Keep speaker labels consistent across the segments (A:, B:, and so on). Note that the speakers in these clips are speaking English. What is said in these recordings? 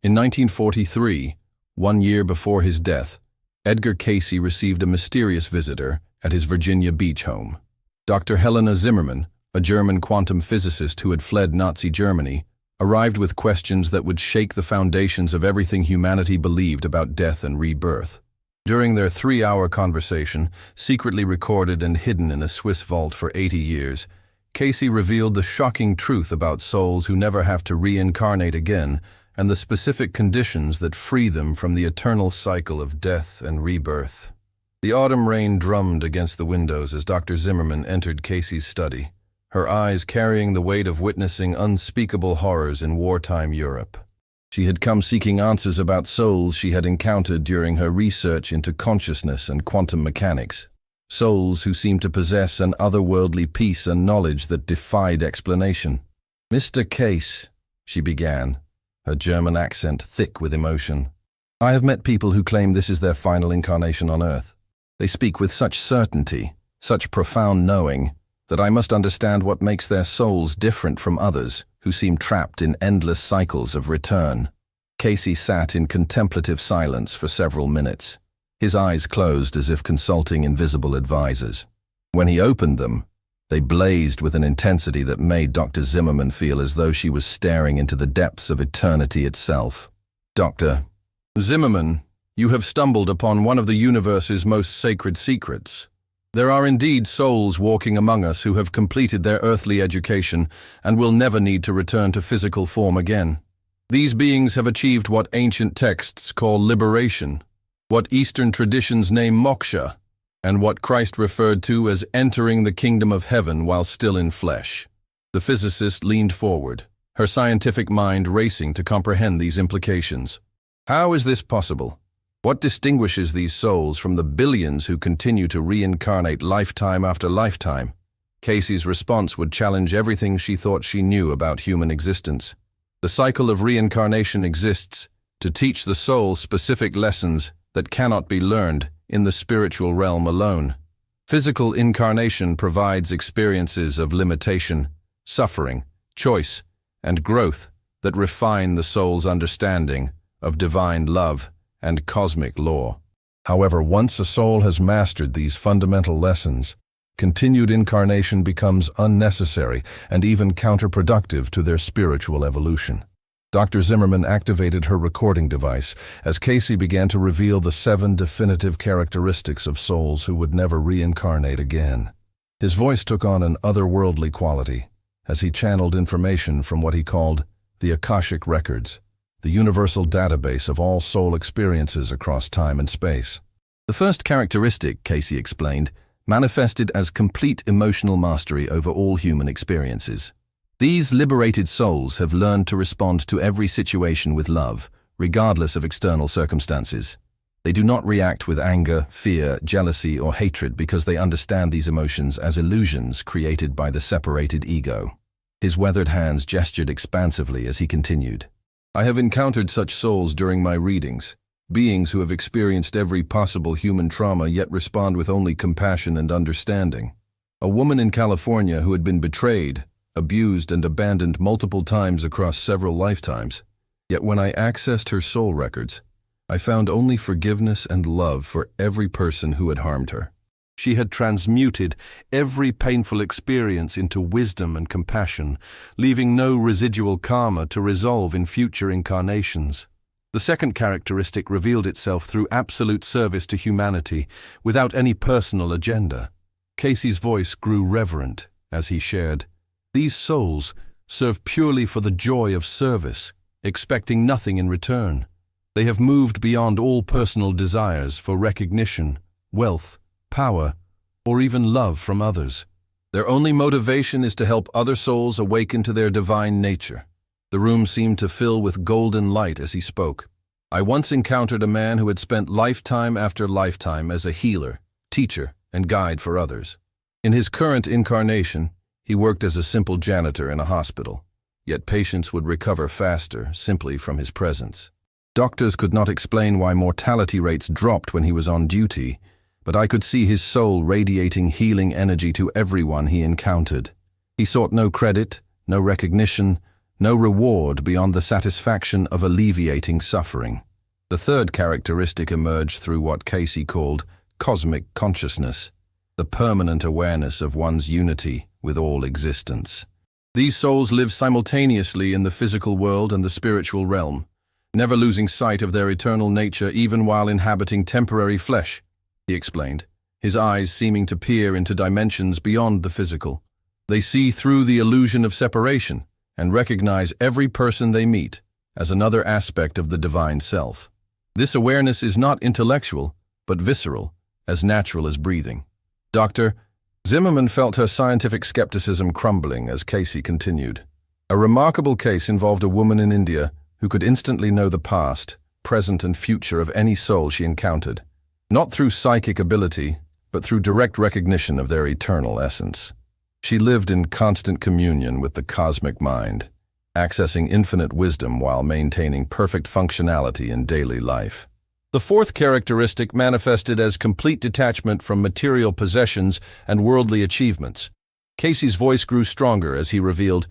A: In 1943, 1 year before his death, Edgar Cayce received a mysterious visitor at his Virginia Beach home. Dr. Helena Zimmermann, a German quantum physicist who had fled Nazi Germany, arrived with questions that would shake the foundations of everything humanity believed about death and rebirth. During their 3-hour conversation, secretly recorded and hidden in a Swiss vault for 80 years, Cayce revealed the shocking truth about souls who never have to reincarnate again and the specific conditions that free them from the eternal cycle of death and rebirth. The autumn rain drummed against the windows as Dr. Zimmermann entered Cayce's study, her eyes carrying the weight of witnessing unspeakable horrors in wartime Europe. She had come seeking answers about souls she had encountered during her research into consciousness and quantum mechanics. Souls who seemed to possess an otherworldly peace and knowledge that defied explanation. "Mr. Cayce," she began, her German accent thick with emotion, "I have met people who claim this is their final incarnation on Earth. They speak with such certainty, such profound knowing, that I must understand what makes their souls different from others who seem trapped in endless cycles of return." Cayce sat in contemplative silence for several minutes, his eyes closed as if consulting invisible advisors. When he opened them, they blazed with an intensity that made Dr. Zimmermann feel as though she was staring into the depths of eternity itself. "Dr. Zimmermann, you have stumbled upon one of the universe's most sacred secrets. There are indeed souls walking among us who have completed their earthly education and will never need to return to physical form again. These beings have achieved what ancient texts call liberation, what Eastern traditions name moksha, and what Christ referred to as entering the kingdom of heaven while still in flesh." The physicist leaned forward, her scientific mind racing to comprehend these implications. How is this possible? What distinguishes these souls from the billions who continue to reincarnate lifetime after lifetime? Cayce's response would challenge everything she thought she knew about human existence. The cycle of reincarnation exists to teach the soul specific lessons that cannot be learned in the spiritual realm alone. Physical incarnation provides experiences of limitation, suffering, choice, and growth that refine the soul's understanding of divine love and cosmic law. However, once a soul has mastered these fundamental lessons, continued incarnation becomes unnecessary and even counterproductive to their spiritual evolution. Dr. Zimmermann activated her recording device as Cayce began to reveal the 7 definitive characteristics of souls who would never reincarnate again. His voice took on an otherworldly quality as he channeled information from what he called the Akashic Records, the universal database of all soul experiences across time and space. The first characteristic, Cayce explained, manifested as complete emotional mastery over all human experiences. These liberated souls have learned to respond to every situation with love, regardless of external circumstances. They do not react with anger, fear, jealousy, or hatred because they understand these emotions as illusions created by the separated ego. His weathered hands gestured expansively as he continued. "I have encountered such souls during my readings, beings who have experienced every possible human trauma yet respond with only compassion and understanding. A woman in California who had been betrayed, abused, and abandoned multiple times across several lifetimes. Yet when I accessed her soul records, I found only forgiveness and love for every person who had harmed her. She had transmuted every painful experience into wisdom and compassion, leaving no residual karma to resolve in future incarnations." The second characteristic revealed itself through absolute service to humanity, without any personal agenda. Cayce's voice grew reverent as he shared, "These souls serve purely for the joy of service, expecting nothing in return. They have moved beyond all personal desires for recognition, wealth, power, or even love from others. Their only motivation is to help other souls awaken to their divine nature." The room seemed to fill with golden light as he spoke. "I once encountered a man who had spent lifetime after lifetime as a healer, teacher, and guide for others. In his current incarnation, he worked as a simple janitor in a hospital, yet patients would recover faster simply from his presence. Doctors could not explain why mortality rates dropped when he was on duty, but I could see his soul radiating healing energy to everyone he encountered. He sought no credit, no recognition, no reward beyond the satisfaction of alleviating suffering. The third characteristic emerged through what Casey called cosmic consciousness, the permanent awareness of one's unity with all existence. These souls live simultaneously in the physical world and the spiritual realm, never losing sight of their eternal nature even while inhabiting temporary flesh, he explained, his eyes seeming to peer into dimensions beyond the physical. They see through the illusion of separation and recognize every person they meet as another aspect of the divine self. This awareness is not intellectual, but visceral, as natural as breathing. Dr. Zimmerman felt her scientific skepticism crumbling as Casey continued. A remarkable case involved a woman in India who could instantly know the past, present and future of any soul she encountered, not through psychic ability, but through direct recognition of their eternal essence. She lived in constant communion with the cosmic mind, accessing infinite wisdom while maintaining perfect functionality in daily life. The fourth characteristic manifested as complete detachment from material possessions and worldly achievements. Casey's voice grew stronger as he revealed,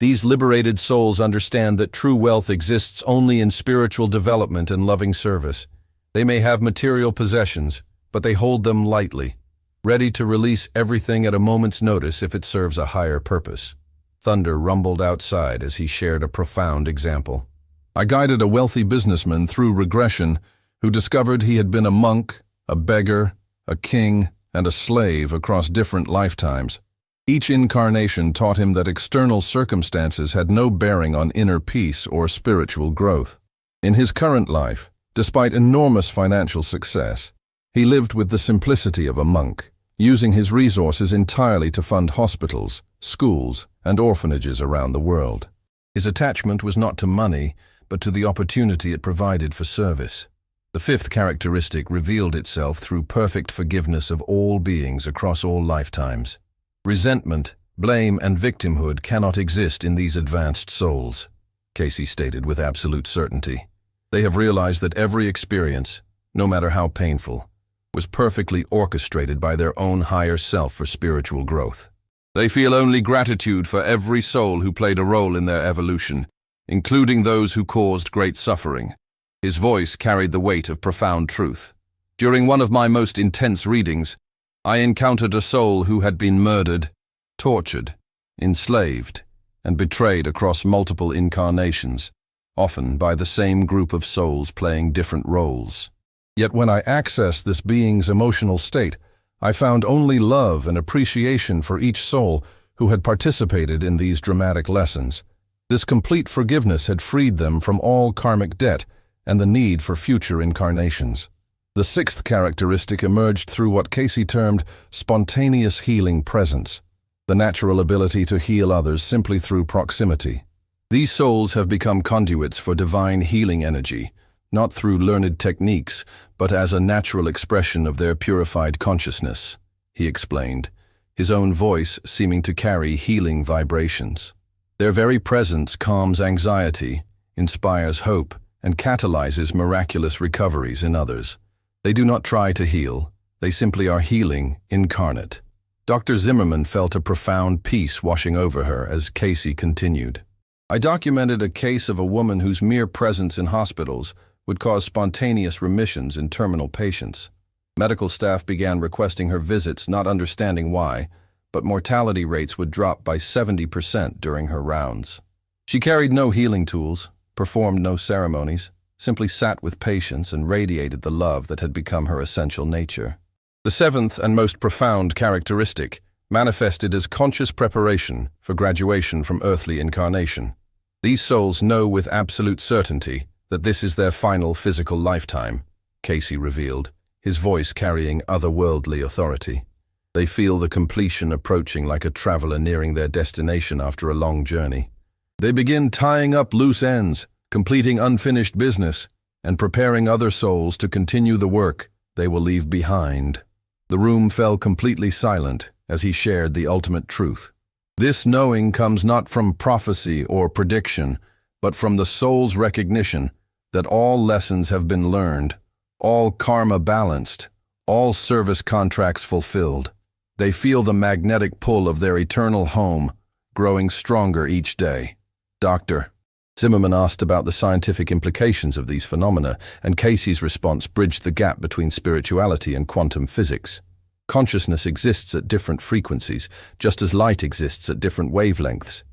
A: "These liberated souls understand that true wealth exists only in spiritual development and loving service. They may have material possessions, but they hold them lightly, ready to release everything at a moment's notice if it serves a higher purpose." Thunder rumbled outside as he shared a profound example. "I guided a wealthy businessman through regression who discovered he had been a monk, a beggar, a king, and a slave across different lifetimes. Each incarnation taught him that external circumstances had no bearing on inner peace or spiritual growth. In his current life, despite enormous financial success, he lived with the simplicity of a monk, using his resources entirely to fund hospitals, schools, and orphanages around the world. His attachment was not to money, but to the opportunity it provided for service. The fifth characteristic revealed itself through perfect forgiveness of all beings across all lifetimes. Resentment, blame, and victimhood cannot exist in these advanced souls, Casey stated with absolute certainty. They have realized that every experience, no matter how painful, was perfectly orchestrated by their own higher self for spiritual growth. They feel only gratitude for every soul who played a role in their evolution, including those who caused great suffering. His voice carried the weight of profound truth. During one of my most intense readings, I encountered a soul who had been murdered, tortured, enslaved, and betrayed across multiple incarnations, often by the same group of souls playing different roles. Yet when I accessed this being's emotional state, I found only love and appreciation for each soul who had participated in these dramatic lessons. This complete forgiveness had freed them from all karmic debt and the need for future incarnations. The sixth characteristic emerged through what Casey termed spontaneous healing presence, the natural ability to heal others simply through proximity. These souls have become conduits for divine healing energy, not through learned techniques, but as a natural expression of their purified consciousness, he explained, his own voice seeming to carry healing vibrations. Their very presence calms anxiety, inspires hope, and catalyzes miraculous recoveries in others. They do not try to heal, they simply are healing incarnate. Dr. Zimmerman felt a profound peace washing over her as Casey continued. I documented a case of a woman whose mere presence in hospitals would cause spontaneous remissions in terminal patients. Medical staff began requesting her visits, not understanding why, but mortality rates would drop by 70% during her rounds. She carried no healing tools, performed no ceremonies, simply sat with patience and radiated the love that had become her essential nature. The seventh and most profound characteristic manifested as conscious preparation for graduation from earthly incarnation. These souls know with absolute certainty that this is their final physical lifetime, Casey revealed, his voice carrying otherworldly authority. They feel the completion approaching like a traveler nearing their destination after a long journey. They begin tying up loose ends, completing unfinished business, and preparing other souls to continue the work they will leave behind. The room fell completely silent as he shared the ultimate truth. This knowing comes not from prophecy or prediction, but from the soul's recognition that all lessons have been learned, all karma balanced, all service contracts fulfilled. They feel the magnetic pull of their eternal home, growing stronger each day. Dr. Zimmerman asked about the scientific implications of these phenomena, and Casey's response bridged the gap between spirituality and quantum physics. Consciousness exists at different frequencies, just as light exists at different wavelengths.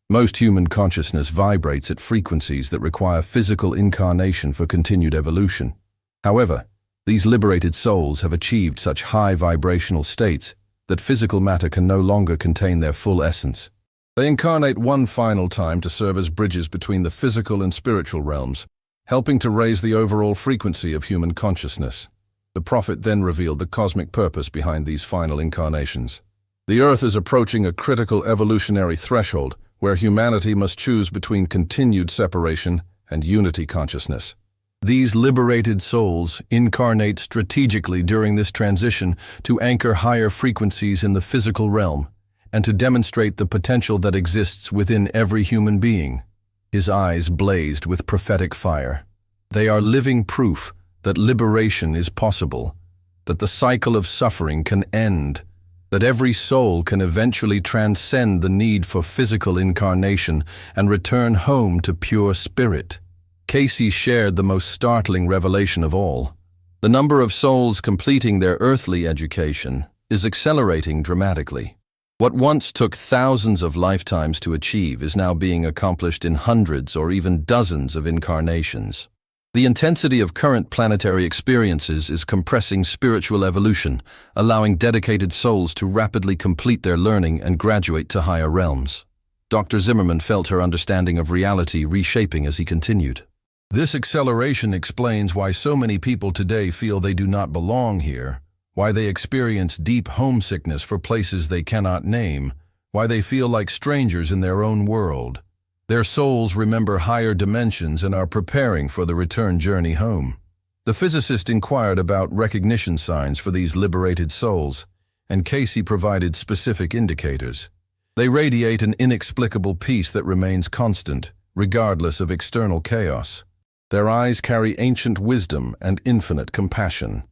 A: Most human consciousness vibrates at frequencies that require physical incarnation for continued evolution. However, these liberated souls have achieved such high vibrational states that physical matter can no longer contain their full essence. They incarnate one final time to serve as bridges between the physical and spiritual realms, helping to raise the overall frequency of human consciousness. The prophet then revealed the cosmic purpose behind these final incarnations. The Earth is approaching a critical evolutionary threshold where humanity must choose between continued separation and unity consciousness. These liberated souls incarnate strategically during this transition to anchor higher frequencies in the physical realm and to demonstrate the potential that exists within every human being. His eyes blazed with prophetic fire. They are living proof that liberation is possible, that the cycle of suffering can end, that every soul can eventually transcend the need for physical incarnation and return home to pure spirit. Casey shared the most startling revelation of all. The number of souls completing their earthly education is accelerating dramatically. What once took thousands of lifetimes to achieve is now being accomplished in hundreds or even dozens of incarnations. The intensity of current planetary experiences is compressing spiritual evolution, allowing dedicated souls to rapidly complete their learning and graduate to higher realms. Dr. Zimmerman felt her understanding of reality reshaping as he continued. This acceleration explains why so many people today feel they do not belong here, why they experience deep homesickness for places they cannot name, why they feel like strangers in their own world. Their souls remember higher dimensions and are preparing for the return journey home. The physicist inquired about recognition signs for these liberated souls, and Casey provided specific indicators. They radiate an inexplicable peace that remains constant, regardless of external chaos. Their eyes carry ancient wisdom and infinite compassion.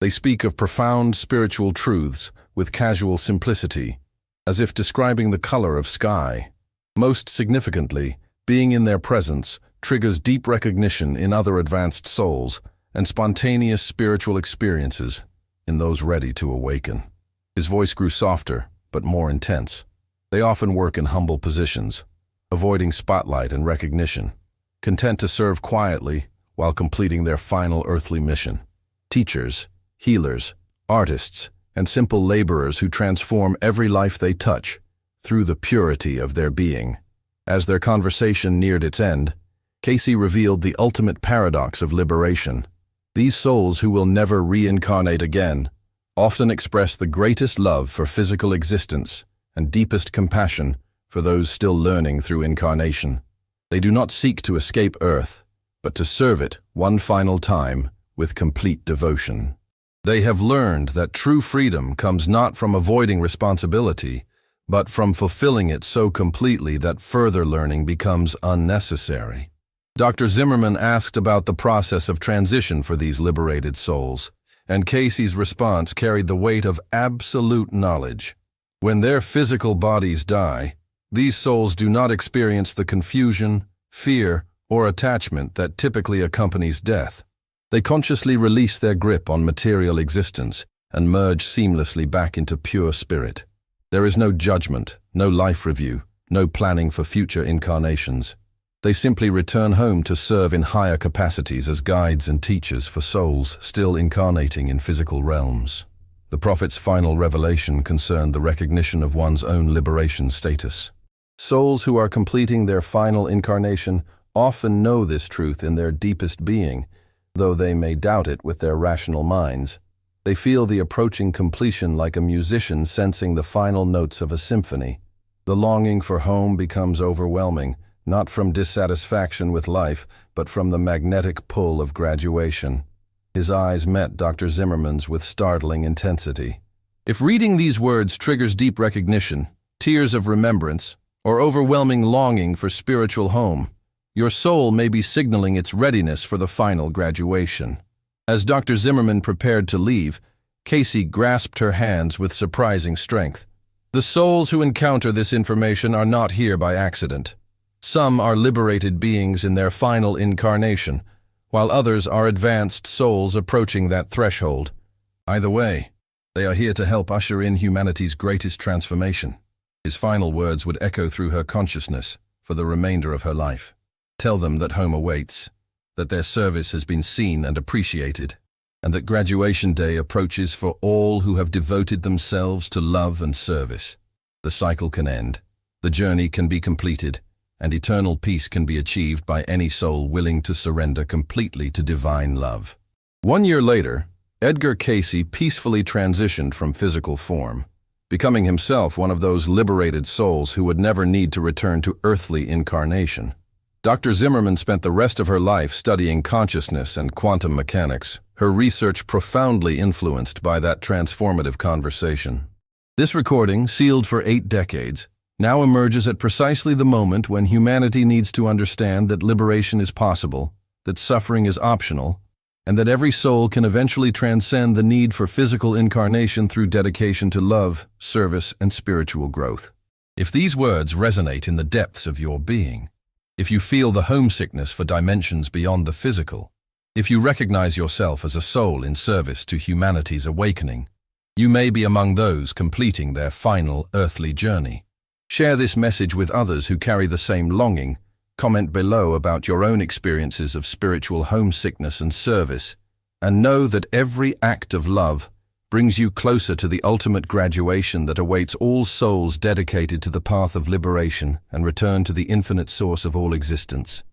A: They speak of profound spiritual truths with casual simplicity, as if describing the color of sky. Most significantly, being in their presence triggers deep recognition in other advanced souls and spontaneous spiritual experiences in those ready to awaken. His voice grew softer, but more intense. They often work in humble positions, avoiding spotlight and recognition, content to serve quietly while completing their final earthly mission. Teachers, healers, artists, and simple laborers who transform every life they touch through the purity of their being. As their conversation neared its end, Casey revealed the ultimate paradox of liberation. These souls who will never reincarnate again often express the greatest love for physical existence and deepest compassion for those still learning through incarnation. They do not seek to escape Earth, but to serve it one final time with complete devotion. They have learned that true freedom comes not from avoiding responsibility, but from fulfilling it so completely that further learning becomes unnecessary. Dr. Zimmerman asked about the process of transition for these liberated souls, and Casey's response carried the weight of absolute knowledge. When their physical bodies die, these souls do not experience the confusion, fear, or attachment that typically accompanies death. They consciously release their grip on material existence and merge seamlessly back into pure spirit. There is no judgment, no life review, no planning for future incarnations. They simply return home to serve in higher capacities as guides and teachers for souls still incarnating in physical realms. The prophet's final revelation concerned the recognition of one's own liberation status. Souls who are completing their final incarnation often know this truth in their deepest being, though they may doubt it with their rational minds. They feel the approaching completion like a musician sensing the final notes of a symphony. The longing for home becomes overwhelming, not from dissatisfaction with life, but from the magnetic pull of graduation. His eyes met Dr. Zimmerman's with startling intensity. If reading these words triggers deep recognition, tears of remembrance, or overwhelming longing for spiritual home, your soul may be signaling its readiness for the final graduation. As Dr. Zimmerman prepared to leave, Casey grasped her hands with surprising strength. The souls who encounter this information are not here by accident. Some are liberated beings in their final incarnation, while others are advanced souls approaching that threshold. Either way, they are here to help usher in humanity's greatest transformation. His final words would echo through her consciousness for the remainder of her life. Tell them that home awaits, that their service has been seen and appreciated, and that graduation day approaches for all who have devoted themselves to love and service. The cycle can end, the journey can be completed, and eternal peace can be achieved by any soul willing to surrender completely to divine love. 1 year later, Edgar Cayce peacefully transitioned from physical form, becoming himself one of those liberated souls who would never need to return to earthly incarnation. Dr. Zimmerman spent the rest of her life studying consciousness and quantum mechanics, her research profoundly influenced by that transformative conversation. This recording, sealed for 8 decades, now emerges at precisely the moment when humanity needs to understand that liberation is possible, that suffering is optional, and that every soul can eventually transcend the need for physical incarnation through dedication to love, service, and spiritual growth. If these words resonate in the depths of your being, if you feel the homesickness for dimensions beyond the physical, if you recognize yourself as a soul in service to humanity's awakening, you may be among those completing their final earthly journey. Share this message with others who carry the same longing. Comment below about your own experiences of spiritual homesickness and service, and know that every act of love brings you closer to the ultimate graduation that awaits all souls dedicated to the path of liberation and return to the infinite source of all existence.